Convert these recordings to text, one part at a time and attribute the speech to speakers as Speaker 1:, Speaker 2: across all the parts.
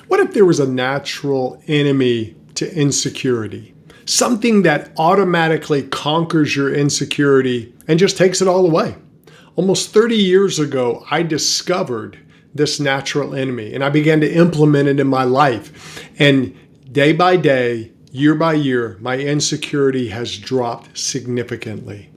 Speaker 1: What if there was a natural enemy to insecurity? Something that automatically conquers your insecurity and just takes it all away. Almost 30 years ago, I discovered this natural enemy and I began to implement it in my life. And day by day, year by year, my insecurity has dropped significantly.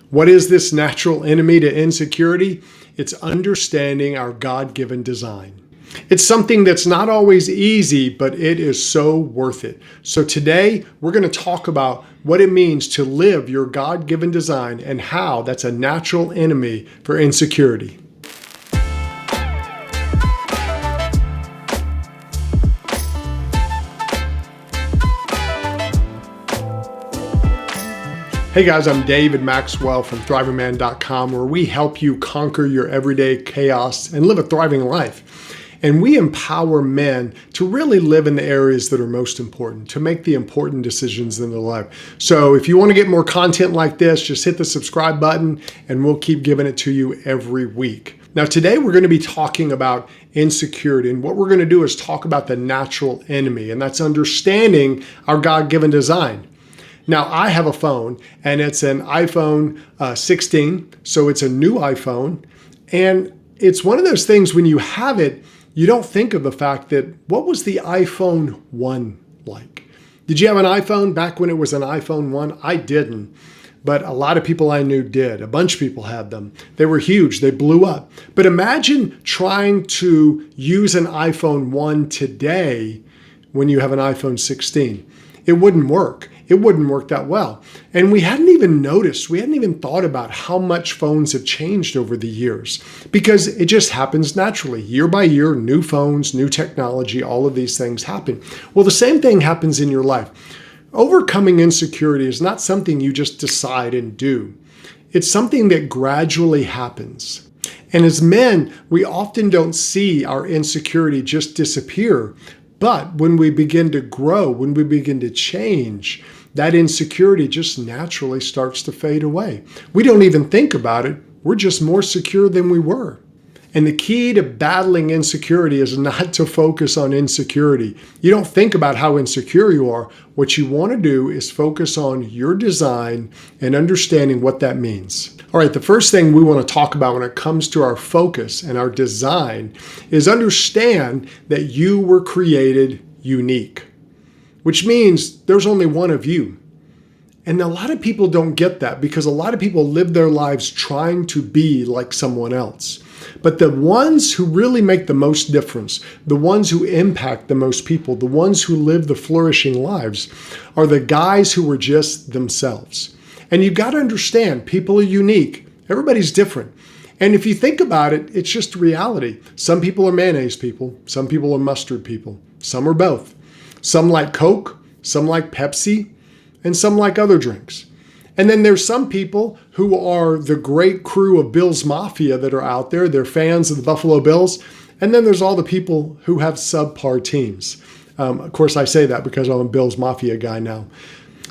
Speaker 1: What is this natural enemy to insecurity? It's understanding our God-given design. It's something that's not always easy, but it is so worth it. So today, we're going to talk about what it means to live your God-given design and how that's a natural enemy for insecurity. Hey guys, I'm David Maxwell from thrivingman.com, where we help you conquer your everyday chaos and live a thriving life. And we empower men to really live in the areas that are most important, to make the important decisions in their life. So if you want to get more content like this, just hit the subscribe button and we'll keep giving it to you every week. Now today we're going to be talking about insecurity, and what we're going to do is talk about the natural enemy, and that's understanding our God-given design. Now, I have a phone, and it's an iPhone 16, so it's a new iPhone. And it's one of those things when you have it, you don't think of the fact that what was the iPhone 1 like? Did you have an iPhone back when it was an iPhone 1? I didn't, but a lot of people I knew did. A bunch of people had them. They were huge. They blew up. But imagine trying to use an iPhone 1 today when you have an iPhone 16. It wouldn't work. It wouldn't work that well. And we hadn't even noticed, we hadn't even thought about how much phones have changed over the years, because it just happens naturally. Year by year, new phones, new technology, all of these things happen. Well, the same thing happens in your life. Overcoming insecurity is not something you just decide and do. It's something that gradually happens. And as men, we often don't see our insecurity just disappear. But when we begin to grow, when we begin to change, that insecurity just naturally starts to fade away. We don't even think about it. We're just more secure than we were. And the key to battling insecurity is not to focus on insecurity. You don't think about how insecure you are. What you want to do is focus on your design and understanding what that means. All right, the first thing we want to talk about when it comes to our focus and our design is understand that you were created unique, which means there's only one of you. And a lot of people don't get that because a lot of people live their lives trying to be like someone else. But the ones who really make the most difference, the ones who impact the most people, the ones who live the flourishing lives are the guys who were just themselves. And you've got to understand, people are unique. Everybody's different. And if you think about it, it's just reality. Some people are mayonnaise people. Some people are mustard people. Some are both. Some like Coke, some like Pepsi, and some like other drinks. And then there's some people who are the great crew of Bill's Mafia that are out there. They're fans of the Buffalo Bills. And then there's all the people who have subpar teams. Of course, I say that because I'm a Bill's Mafia guy now.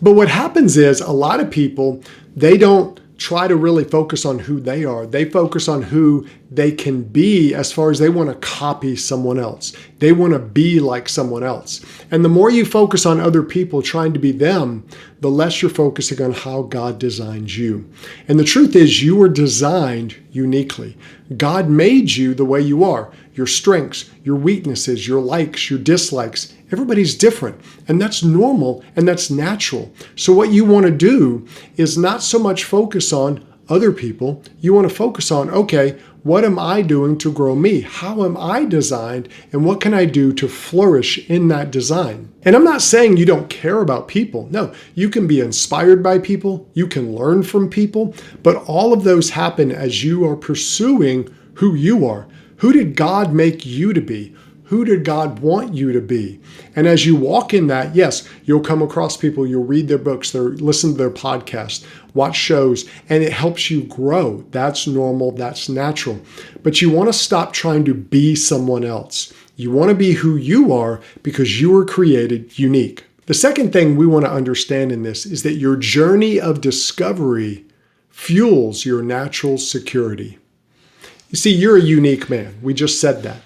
Speaker 1: But what happens is a lot of people, they don't try to really focus on who they are. They focus on who they can be as far as they want to copy someone else. They want to be like someone else. And the more you focus on other people trying to be them, the less you're focusing on how God designed you. And the truth is, you were designed uniquely. God made you the way you are. Your strengths, your weaknesses, your likes, your dislikes, everybody's different. And that's normal and that's natural. So what you want to do is not so much focus on other people. You want to focus on, okay, what am I doing to grow me? How am I designed? And what can I do to flourish in that design? And I'm not saying you don't care about people. No, you can be inspired by people. You can learn from people. But all of those happen as you are pursuing who you are. Who did God make you to be? Who did God want you to be? And as you walk in that, yes, you'll come across people, you'll read their books, listen to their podcasts, watch shows, and it helps you grow. That's normal, that's natural. But you want to stop trying to be someone else. You want to be who you are because you were created unique. The second thing we want to understand in this is that your journey of discovery fuels your natural security. You see, you're a unique man. We just said that.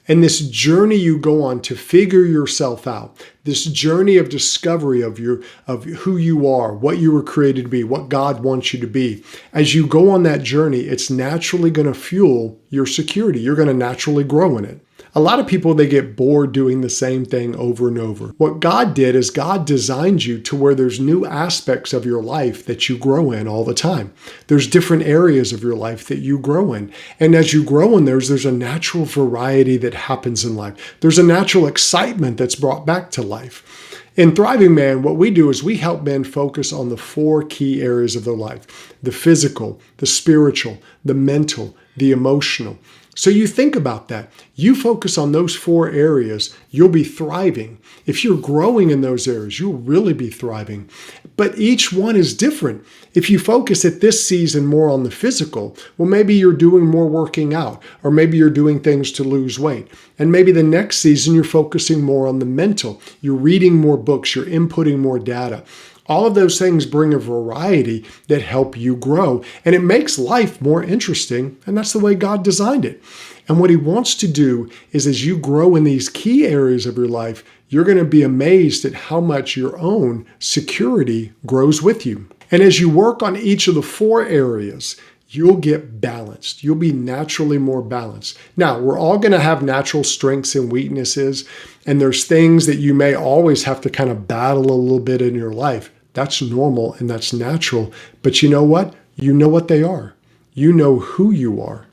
Speaker 1: And this journey you go on to figure yourself out, this journey of discovery of who you are, what you were created to be, what God wants you to be. As you go on that journey, it's naturally going to fuel your security. You're going to naturally grow in it. A lot of people, they get bored doing the same thing over and over. What God did is God designed you to where there's new aspects of your life that you grow in all the time. There's different areas of your life that you grow in. And as you grow in there's a natural variety that happens in life. There's a natural excitement that's brought back to life. In Thriving Man, what we do is we help men focus on the 4 key areas of their life: the physical, the spiritual, the mental, the emotional. So you think about that. You focus on those 4 areas, you'll be thriving. If you're growing in those areas, you'll really be thriving. But each one is different. If you focus at this season more on the physical, well, maybe you're doing more working out, or maybe you're doing things to lose weight. And maybe the next season you're focusing more on the mental. You're reading more books, you're inputting more data. All of those things bring a variety that help you grow, and it makes life more interesting, and that's the way God designed it. And what he wants to do is, as you grow in these key areas of your life, you're going to be amazed at how much your own security grows with you. And as you work on each of the 4 areas, you'll get balanced. You'll be naturally more balanced. Now, we're all going to have natural strengths and weaknesses, and there's things that you may always have to kind of battle a little bit in your life. That's normal and that's natural. But you know what? You know what they are. You know who you are.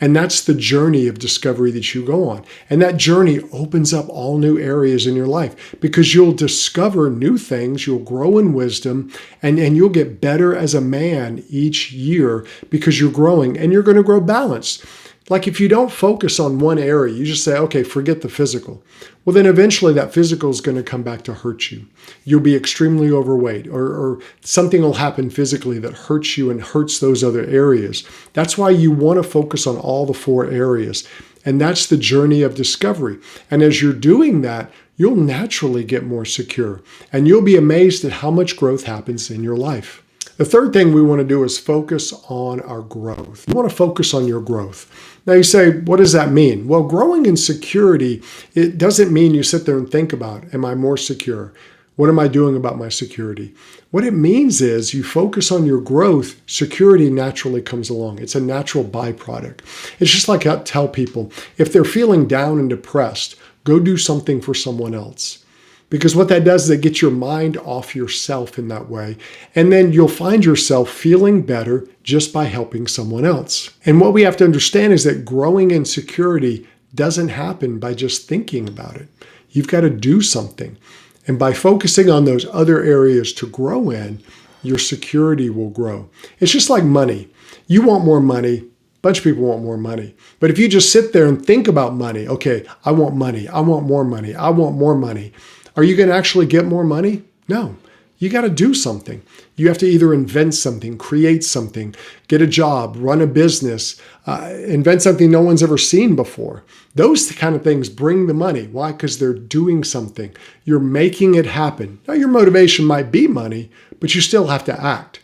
Speaker 1: And that's the journey of discovery that you go on. And that journey opens up all new areas in your life because you'll discover new things, you'll grow in wisdom, and you'll get better as a man each year because you're growing, and you're going to grow balanced. Like if you don't focus on one area, you just say, okay, forget the physical. Well, then eventually that physical is going to come back to hurt you. You'll be extremely overweight, or something will happen physically that hurts you and hurts those other areas. That's why you want to focus on all the 4 areas. And that's the journey of discovery. And as you're doing that, you'll naturally get more secure, and you'll be amazed at how much growth happens in your life. The third thing we want to do is focus on our growth. You want to focus on your growth. Now you say, what does that mean? Well, growing in security, it doesn't mean you sit there and think about, am I more secure? What am I doing about my security? What it means is you focus on your growth, security naturally comes along. It's a natural byproduct. It's just like I tell people, if they're feeling down and depressed, go do something for someone else. Because what that does is it gets your mind off yourself in that way. And then you'll find yourself feeling better just by helping someone else. And what we have to understand is that growing in security doesn't happen by just thinking about it. You've got to do something. And by focusing on those other areas to grow in, your security will grow. It's just like money. You want more money. A bunch of people want more money. But if you just sit there and think about money, okay, I want money. I want more money. I want more money. Are you going to actually get more money? No. You got to do something. You have to either invent something, create something, get a job, run a business, invent something no one's ever seen before. Those kind of things bring the money. Why? Because they're doing something. You're making it happen. Now, your motivation might be money, but you still have to act.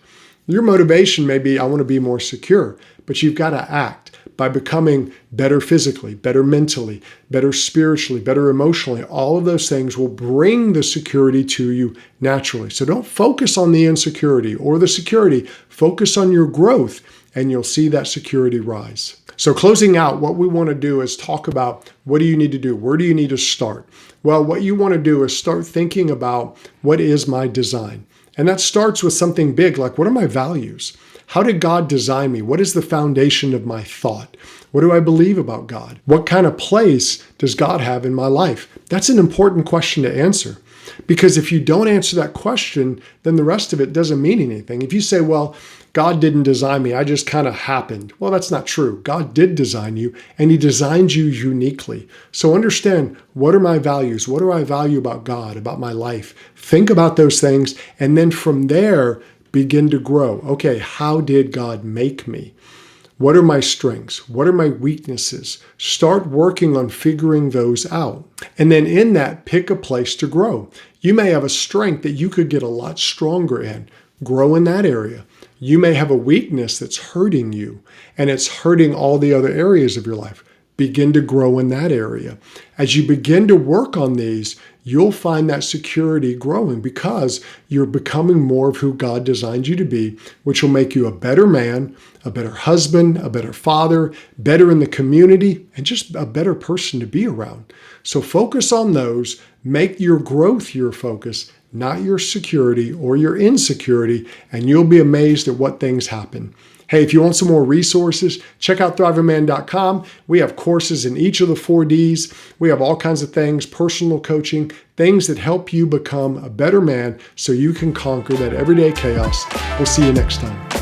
Speaker 1: Your motivation may be, I want to be more secure, but you've got to act. By becoming better physically, better mentally, better spiritually, better emotionally. All of those things will bring the security to you naturally. So don't focus on the insecurity or the security. Focus on your growth, and you'll see that security rise. So closing out, what we want to do is talk about, what do you need to do? Where do you need to start? Well, what you want to do is start thinking about, what is my design? And that starts with something big, like, what are my values? How did God design me? What is the foundation of my thought? What do I believe about God? What kind of place does God have in my life? That's an important question to answer. Because if you don't answer that question, then the rest of it doesn't mean anything. If you say, well, God didn't design me, I just kind of happened. Well, that's not true. God did design you, and he designed you uniquely. So understand, what are my values? What do I value about God, about my life? Think about those things, and then from there, begin to grow. Okay, how did God make me? What are my strengths? What are my weaknesses? Start working on figuring those out. And then in that, pick a place to grow. You may have a strength that you could get a lot stronger in. Grow in that area. You may have a weakness that's hurting you, and it's hurting all the other areas of your life. begin to grow in that area. As you begin to work on these, you'll find that security growing because you're becoming more of who God designed you to be, which will make you a better man, a better husband, a better father, better in the community, and just a better person to be around. So focus on those. Make your growth your focus, not your security or your insecurity, and you'll be amazed at what things happen. Hey, if you want some more resources, check out thrivingman.com. We have courses in each of the 4Ds. We have all kinds of things, personal coaching, things that help you become a better man so you can conquer that everyday chaos. We'll see you next time.